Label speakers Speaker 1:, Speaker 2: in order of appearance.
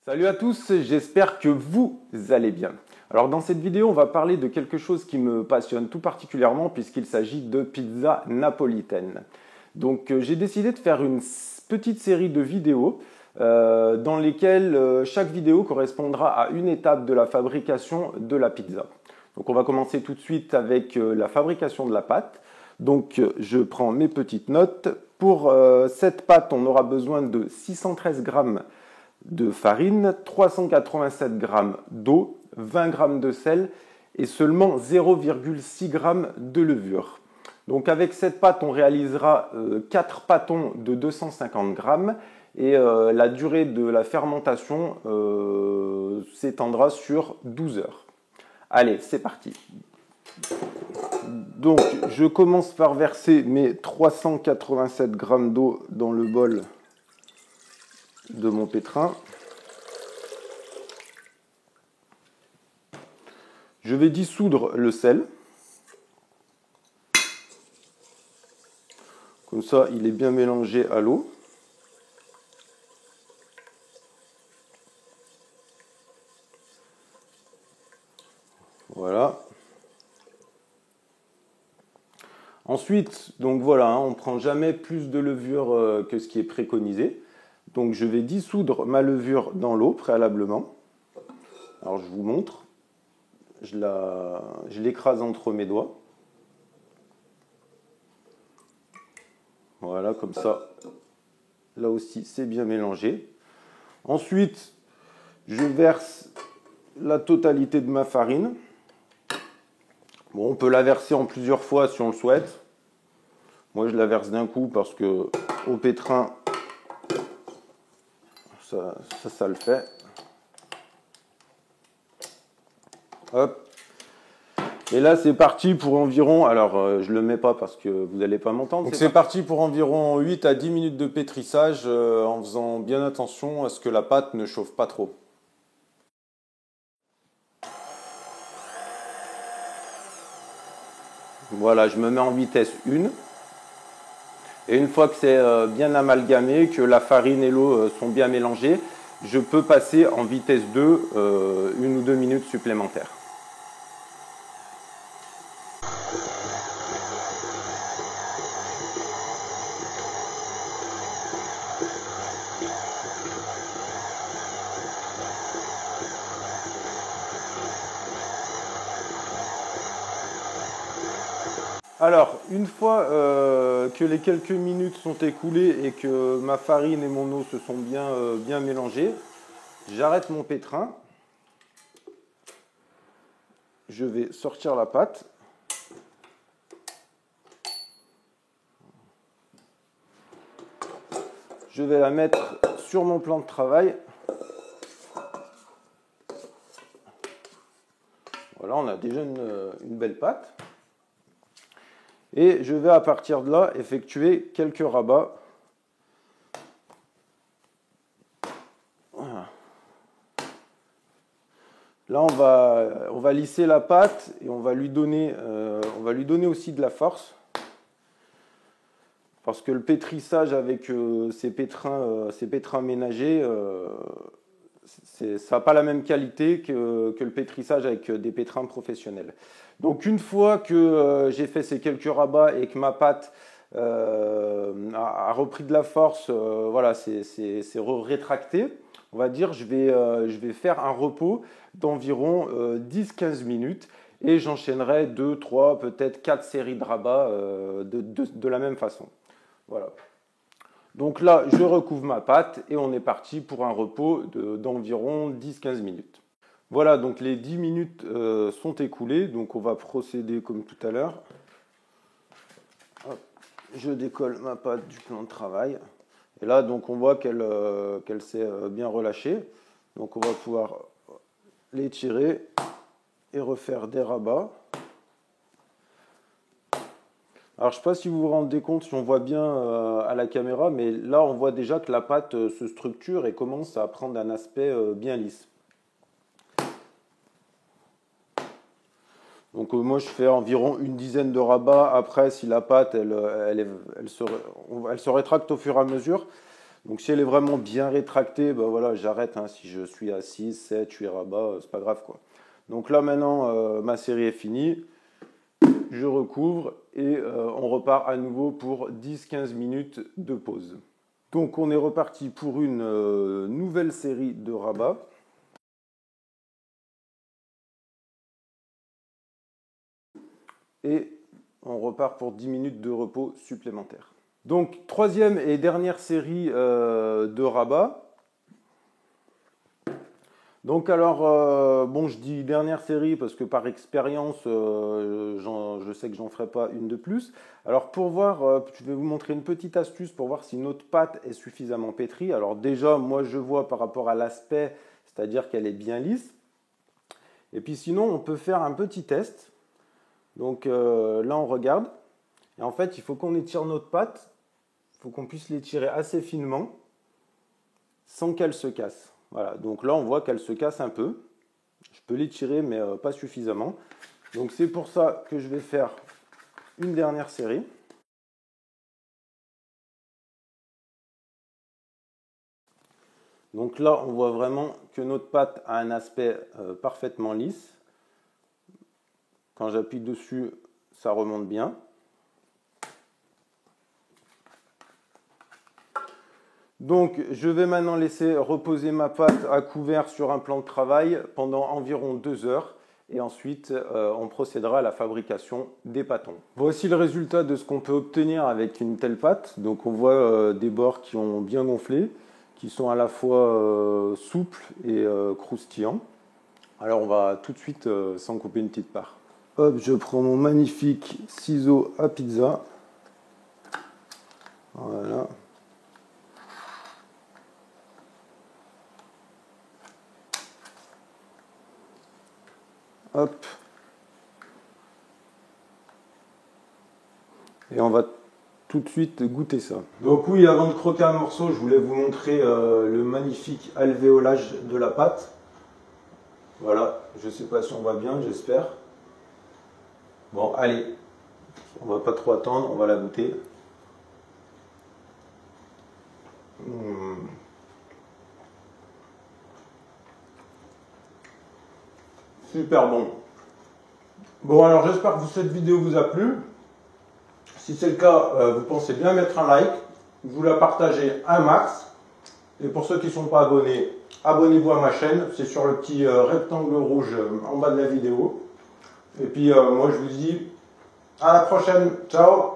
Speaker 1: Salut à tous, j'espère que vous allez bien. Alors dans cette vidéo, on va parler de quelque chose qui me passionne tout particulièrement puisqu'il s'agit de pizza napolitaine. Donc j'ai décidé de faire une petite série de vidéos dans lesquelles chaque vidéo correspondra à une étape de la fabrication de la pizza. Donc on va commencer tout de suite avec la fabrication de la pâte. Donc je prends mes petites notes. Pour cette pâte, on aura besoin de 613 g de farine, 387 g d'eau, 20 g de sel et seulement 0,6 g de levure. Donc avec cette pâte, on réalisera 4 pâtons de 250 g et la durée de la fermentation s'étendra sur 12 heures. Allez, c'est parti. Donc je commence par verser mes 387 g d'eau dans le bol de mon pétrin. Je vais dissoudre le sel. Comme ça, il est bien mélangé à l'eau. Voilà. Ensuite, donc voilà, on ne prend jamais plus de levure que ce qui est préconisé. Donc je vais dissoudre ma levure dans l'eau préalablement. Alors je vous montre. Je l'écrase entre mes doigts. Voilà, comme ça. Là aussi, c'est bien mélangé. Ensuite, je verse la totalité de ma farine. Bon, on peut la verser en plusieurs fois si on le souhaite. Moi, je la verse d'un coup parce que au pétrin, ça le fait. Hop. Et là, c'est parti pour environ, alors je ne le mets pas parce que vous n'allez pas m'entendre. Donc c'est parti pour environ 8 à 10 minutes de pétrissage en faisant bien attention à ce que la pâte ne chauffe pas trop. Voilà, je me mets en vitesse 1. Et une fois que c'est bien amalgamé, que la farine et l'eau sont bien mélangées, je peux passer en vitesse 2, 1 ou 2 minutes supplémentaires. Alors, une fois que les quelques minutes sont écoulées et que ma farine et mon eau se sont bien mélangées, j'arrête mon pétrin. Je vais sortir la pâte. Je vais la mettre sur mon plan de travail. Voilà, on a déjà une belle pâte. Et je vais à partir de là effectuer quelques rabats. Voilà. Là, on va lisser la pâte et on va lui donner aussi de la force. Parce que le pétrissage avec ces pétrins ménagers, ça n'a pas la même qualité que le pétrissage avec des pétrins professionnels. Donc une fois que j'ai fait ces quelques rabats et que ma pâte a repris de la force, voilà, c'est rétracté, on va dire, je vais faire un repos d'environ 10-15 minutes et j'enchaînerai 2, 3, peut-être 4 séries de rabats de la même façon. Voilà. Donc là, je recouvre ma pâte et on est parti pour un repos d'environ 10-15 minutes. Voilà, donc les 10 minutes sont écoulées, donc on va procéder comme tout à l'heure. Je décolle ma pâte du plan de travail. Et là, donc on voit qu'elle s'est bien relâchée. Donc on va pouvoir l'étirer et refaire des rabats. Alors je ne sais pas si vous vous rendez compte, si on voit bien à la caméra, mais là on voit déjà que la pâte se structure et commence à prendre un aspect bien lisse. Donc moi je fais environ une dizaine de rabats. Après, si la pâte elle se rétracte au fur et à mesure, Donc si elle est vraiment bien rétractée, ben voilà, j'arrête. Hein. Si je suis à 6, 7, 8 rabats, c'est pas grave quoi. Donc là maintenant, ma série est finie. Je recouvre et on repart à nouveau pour 10-15 minutes de pause. Donc on est reparti pour une nouvelle série de rabats. Et on repart pour 10 minutes de repos supplémentaire. Donc troisième et dernière série de rabats. Donc alors, bon, je dis dernière série parce que par expérience, je sais que j'en ferai pas une de plus. Alors pour voir, je vais vous montrer une petite astuce pour voir si notre pâte est suffisamment pétrie. Alors déjà, moi je vois par rapport à l'aspect, c'est-à-dire qu'elle est bien lisse. Et puis sinon, on peut faire un petit test. Donc là, on regarde. Et en fait, il faut qu'on étire notre pâte. Il faut qu'on puisse l'étirer assez finement sans qu'elle se casse. Voilà, donc là on voit qu'elle se casse un peu. Je peux l'étirer mais pas suffisamment. Donc c'est pour ça que je vais faire une dernière série. Donc là on voit vraiment que notre pâte a un aspect parfaitement lisse. Quand j'appuie dessus, ça remonte bien. Donc, je vais maintenant laisser reposer ma pâte à couvert sur un plan de travail pendant environ 2 heures. Et ensuite, on procédera à la fabrication des pâtons. Voici le résultat de ce qu'on peut obtenir avec une telle pâte. Donc, on voit des bords qui ont bien gonflé, qui sont à la fois souples et croustillants. Alors, on va tout de suite s'en couper une petite part. Hop, je prends mon magnifique ciseau à pizza. Voilà. Hop. Et on va tout de suite goûter ça. Donc oui, avant de croquer un morceau, je voulais vous montrer le magnifique alvéolage de la pâte. Voilà, je ne sais pas si on va bien, j'espère. Bon, allez, on va pas trop attendre, on va la goûter. Super bon. Bon, alors j'espère que cette vidéo vous a plu. Si c'est le cas, vous pensez bien mettre un like, vous la partagez un max. Et pour ceux qui ne sont pas abonnés, abonnez-vous à ma chaîne. C'est sur le petit rectangle rouge en bas de la vidéo. Et puis moi je vous dis à la prochaine. Ciao!